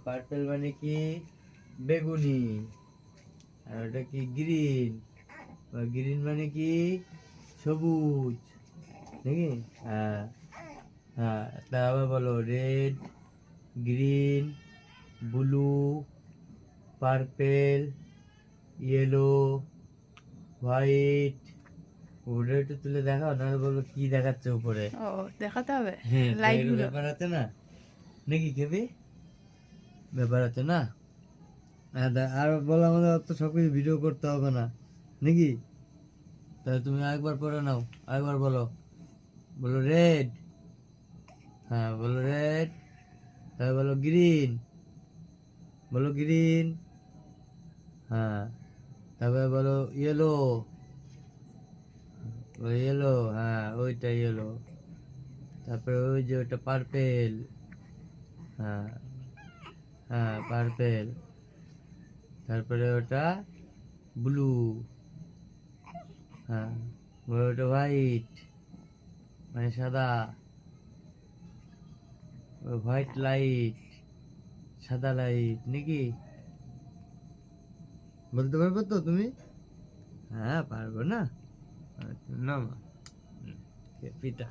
Purple মানে কি বেগুনি, আর ওটা কি গ্রিন, গ্রিন মানে কি সবুজ নাকি? হ্যাঁ হ্যাঁ, তা আবার বলো red, green, blue, purple, yellow, white. ওটা একটু তুলে দেখাও, নাহলে বলবো কি দেখাচ্ছে উপরে। ও দেখাতে হবে হ্যাঁ, তো লাইট এর গুলো। ব্যাপার আছে না নাকি কেবি? ব্যাপার আছে না? আর বলো, আমাদের অত সবকিছু ভিডিও করতে হবে না নাকি? তাহলে তুমি আরেকবার পড়ে নাও, আরেকবার বলো। বলো রেড, হ্যাঁ বলো রেড। তারপর বলো গ্রিন, বলো গ্রিন। হ্যাঁ, তারপরে বলো ইয়েলো, ইয়েলো, হ্যাঁ ওইটা ইয়েলো। তারপরে ওই যে ওটা পার্পেল, হ্যাঁ হ্যাঁ পার্পেল। তারপরে ওটা ব্লু, হ্যাঁ ওটা হোয়াইট মানে সাদা, হোয়াইট লাইট, সাদা লাইট নাকি? বলতে পারবে তো তুমি? হ্যাঁ পারবো না? না পিতা